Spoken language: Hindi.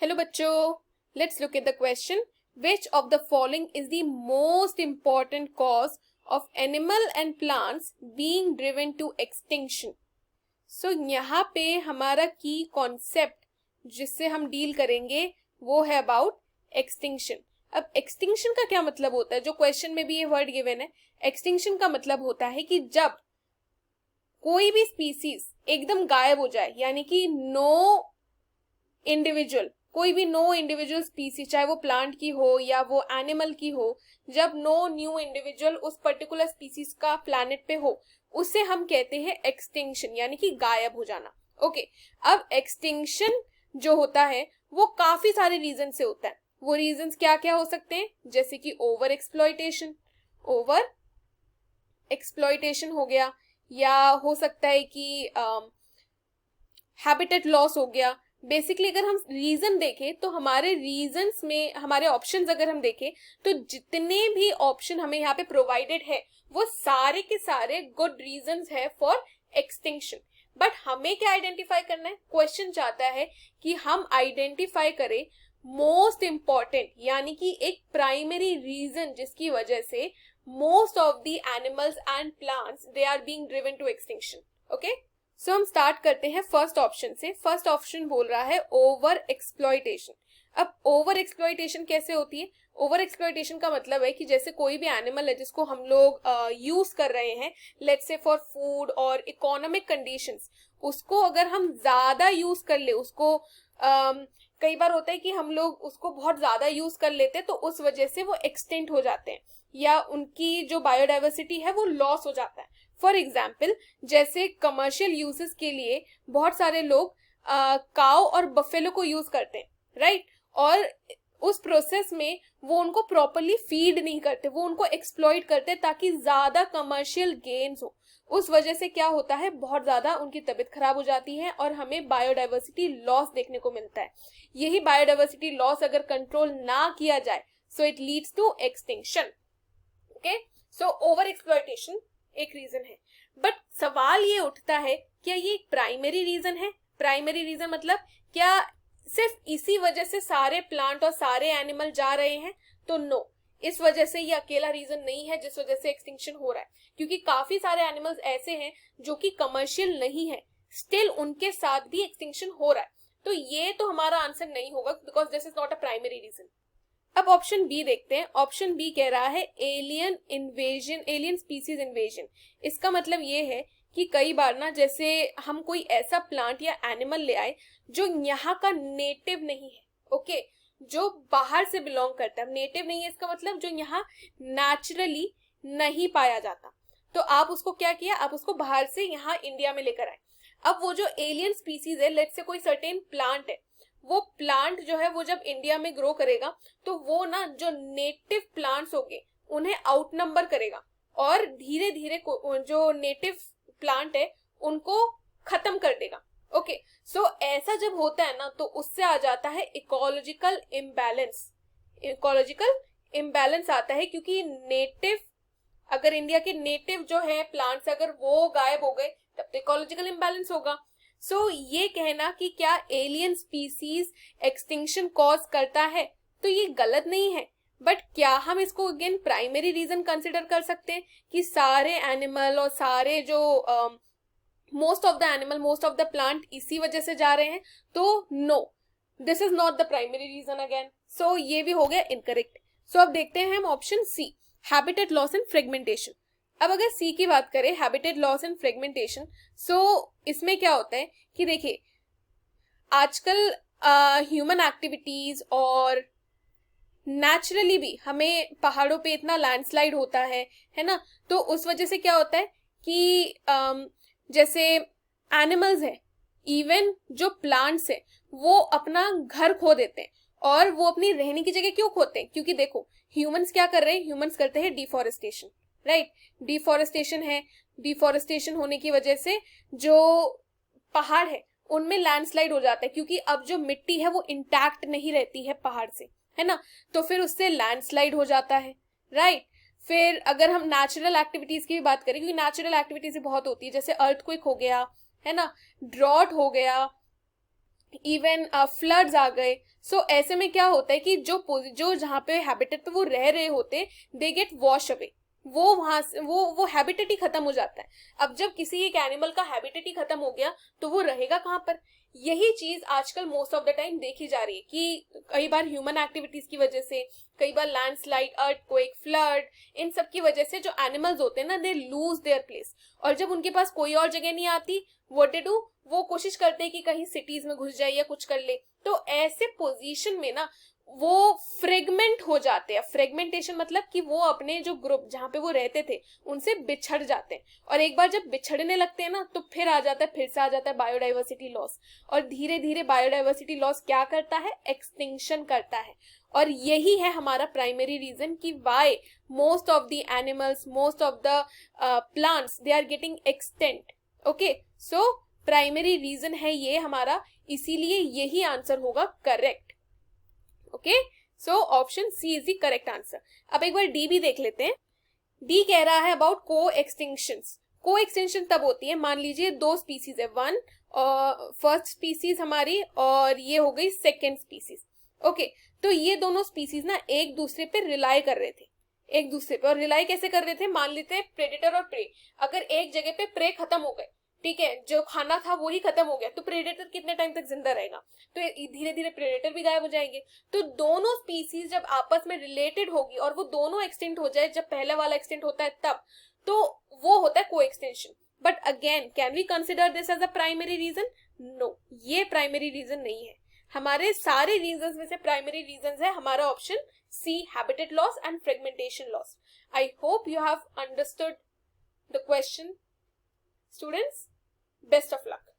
हेलो बच्चों, let's look at the question. Which of the following is the most important cause of animal and plants being driven to extinction? So यहाँ पे हमारा की कॉन्सेप्ट जिससे हम डील करेंगे वो है अबाउट एक्सटिंक्शन. अब एक्सटिंक्शन का क्या मतलब होता है? जो क्वेश्चन में भी ये वर्ड गिवन है, एक्सटिंक्शन का मतलब होता है कि जब कोई भी स्पीसीज एकदम गायब हो जाए, यानी कि कोई भी नो इंडिविजुअल स्पीसीज, चाहे वो प्लांट की हो या वो एनिमल की हो, जब नो न्यू इंडिविजुअल उस पर्टिकुलर स्पीसीज का प्लैनेट पे हो, उसे हम कहते हैं एक्सटिंक्शन, यानी कि गायब हो जाना. ओके, अब एक्सटिंक्शन जो होता है वो काफी सारे रीजन से होता है. वो रीजंस क्या क्या हो सकते हैं? जैसे कि ओवर एक्सप्लॉयटेशन हो गया, या हो सकता है कि हैबिटेट लॉस हो गया. बेसिकली अगर हम रीजन देखें तो हमारे रीजंस में, हमारे ऑप्शंस अगर हम देखें तो जितने भी ऑप्शन हमें यहाँ पे प्रोवाइडेड है वो सारे के सारे गुड रीजंस है फॉर एक्सटिंक्शन. बट हमें क्या आइडेंटिफाई करना है? क्वेश्चन चाहता है कि हम आइडेंटिफाई करें मोस्ट इंपॉर्टेंट, यानी कि एक प्राइमरी रीजन जिसकी वजह से most of the animals and plants they are being driven to extinction. Okay, so हम स्टार्ट करते हैं फर्स्ट ऑप्शन से. फर्स्ट ऑप्शन बोल रहा है ओवर एक्सप्लॉयटेशन. अब ओवर एक्सप्लॉयटेशन कैसे होती है? ओवर एक्सप्लॉयटेशन का मतलब है कि जैसे कोई भी एनिमल है जिसको हम लोग यूज कर रहे हैं, लेट्स से फॉर फूड और इकोनॉमिक कंडीशंस, उसको अगर हम ज्यादा यूज कर ले, उसको कई बार होता है कि हम लोग उसको बहुत ज्यादा यूज कर लेते हैं तो उस वजह से वो एक्सटेंट हो जाते हैं या उनकी जो बायोडाइवर्सिटी है वो लॉस हो जाता है. फॉर एग्जाम्पल, जैसे कमर्शियल यूजेस के लिए बहुत सारे लोग काउ और बफेलो को यूज करते हैं, राइट? और उस प्रोसेस में वो उनको प्रॉपरली फीड नहीं करते, वो उनको एक्सप्लॉइट करते ताकि ज्यादा कमर्शियल गेन्स हो. उस वजह से क्या होता है, बहुत ज्यादा उनकी तबीयत खराब हो जाती है और हमें बायोडाइवर्सिटी लॉस देखने को मिलता है. यही बायोडाइवर्सिटी लॉस अगर कंट्रोल ना किया जाए, so it leads to extinction. Okay, so over exploitation एक रीजन है. बट सवाल ये उठता है, क्या ये एक प्राइमरी रीजन है? प्राइमरी रीजन मतलब क्या सिर्फ इसी वजह से सारे प्लांट और सारे एनिमल जा रहे हैं? तो नो, इस वजह से ये अकेला रीजन नहीं है जिस वजह से एक्सटिंक्शन हो रहा है, क्योंकि काफी सारे एनिमल्स ऐसे हैं जो कि कमर्शियल नहीं है, स्टिल उनके साथ भी एक्सटिंक्शन हो रहा है. तो ये तो हमारा आंसर नहीं होगा, because this is not a primary reason. अब ऑप्शन बी देखते हैं. ऑप्शन बी कह रहा है alien invasion, alien species invasion. इसका मतलब ये है कि कई बार ना, जैसे हम कोई ऐसा प्लांट या एनिमल ले आए जो यहाँ का नेटिव नहीं है, ओके, जो बाहर से बिलोंग करता है. नेटिव नहीं है इसका मतलब जो यहाँ नेचुरली नहीं पाया जाता, तो आप उसको क्या किया, आप उसको बाहर से यहाँ इंडिया में लेकर आए. अब वो जो एलियन स्पीसीज है, लेट्स से कोई सर्टेन प्लांट है, वो प्लांट जो है वो जब इंडिया में ग्रो करेगा तो वो ना जो नेटिव प्लांट्स होंगे उन्हें आउट नंबर करेगा और धीरे धीरे जो नेटिव प्लांट है उनको खत्म कर देगा. ओके, सो ऐसा जब होता है ना तो उससे आ जाता है इकोलॉजिकल इम्बैलेंस. इकोलॉजिकल इम्बैलेंस आता है क्योंकि नेटिव, अगर इंडिया के नेटिव जो है प्लांट्स अगर वो गायब हो गए तब तो इकोलॉजिकल इम्बैलेंस होगा. सो ये कहना कि क्या एलियन स्पीसीज एक्सटिंक्शन कॉज करता है, तो ये गलत नहीं है. बट क्या हम इसको अगेन प्राइमरी रीजन कंसिडर कर सकते हैं कि सारे एनिमल और सारे जो most of the animal, most of the plant इसी वजह से जा रहे हैं? तो no, this is not the primary reason again. So ये भी हो गया इनकरेक्ट. सो अब देखते हैं हम option C, habitat loss and fragmentation. अब अगर सी की बात करें, habitat loss and fragmentation, so इसमें क्या होता है कि देखिए आजकल ह्यूमन एक्टिविटीज और नेचुरली भी हमें पहाड़ों पे इतना लैंडस्लाइड होता है ना, तो उस वजह से क्या होता है कि जैसे एनिमल्स है, इवन जो प्लांट्स है, वो अपना घर खो देते हैं. और वो अपनी रहने की जगह क्यों खोते हैं? क्योंकि देखो ह्यूमंस क्या कर रहे हैं, ह्यूमंस करते हैं डिफॉरेस्टेशन, राइट? डिफॉरेस्टेशन है, डिफॉरेस्टेशन होने की वजह से जो पहाड़ है उनमें लैंडस्लाइड हो जाता है, क्योंकि अब जो मिट्टी है वो इंटैक्ट नहीं रहती है पहाड़ से, है ना, तो फिर उससे लैंडस्लाइड हो जाता है, राइट? फिर अगर हम नेचुरल एक्टिविटीज की भी बात करें, क्योंकि नेचुरल एक्टिविटीज बहुत होती है, जैसे अर्थक्वेक हो गया, है ना, ड्रॉट हो गया, इवन फ्लड्स आ गए. सो ऐसे में क्या होता है कि जो जहाँ पे हैबिटेट पे वो रह रहे होते, दे गेट वॉश अवे, वो वहां से वो हैबिटेट ही खत्म हो जाता है। अब जब किसी एक एनिमल का हैबिटेट ही खत्म हो गया तो वो रहेगा कहाँ पर? यही चीज आजकल मोस्ट ऑफ द टाइम देखी जा रही है कि कई बार ह्यूमन एक्टिविटीज की वजह से, कई बार लैंडस्लाइड, अर्थक्वेक, फ्लड, इन सब की वजह से जो एनिमल्स होते हैं ना, दे लूज देयर प्लेस। और जब उनके पास कोई और जगह नहीं आती, व्हाट दे डू, वो कोशिश करते हैं कि कहीं सिटीज में घुस जाए या कुछ कर ले। तो ऐसे पोजीशन में ना वो फ्रेगमेंट हो जाते हैं। फ्रेगमेंटेशन मतलब कि वो अपने जो ग्रुप जहां पे वो रहते थे उनसे बिछड़ जाते हैं, और एक बार जब बिछड़ने लगते हैं ना तो फिर से आ जाता है बायोडाइवर्सिटी लॉस। और धीरे धीरे बायोडाइवर्सिटी लॉस क्या करता है? एक्सटिंक्शन करता है। और यही है हमारा प्राइमरी रीजन कि why most of the animals, most of the plants, they are getting extent. Okay, so primary reason है ये हमारा, इसीलिए यही आंसर होगा correct. Okay, so option C is the correct answer. अब एक बार डी भी देख लेते हैं। डी कह रहा है अबाउट को एक्सटिंक्शंस। को एक्सटिंक्शन तब होती है, मान लीजिए दो स्पीसीज है, वन फर्स्ट स्पीसीज हमारी और ये हो गई सेकेंड स्पीसीज। ओके, तो ये दोनों स्पीसीज ना एक दूसरे पे रिलाई कर रहे थे, एक दूसरे पे। और रिलाई कैसे कर रहे थे? मान लेते हैं प्रेडेटर और प्रे, अगर एक जगह पे प्रे खत्म हो गए, ठीक है, जो खाना था वो ही खत्म हो गया, तो प्रेडेटर कितने टाइम तक जिंदा रहेगा? तो धीरे धीरे प्रेडेटर भी गायब हो जाएंगे। तो दोनों स्पीसीज जब आपस में रिलेटेड होगी और वो दोनों एक्सटिंक्ट हो जाए, जब पहला वाला एक्सटिंक्ट होता है तब, तो वो होता है को extension. But again, can we consider this as a primary reason? No, ये प्राइमरी रीजन नहीं है। हमारे सारे रीजंस में से प्राइमरी रीजंस है हमारा option C, habitat loss and fragmentation loss. I hope you have understood the question, students. Best of luck.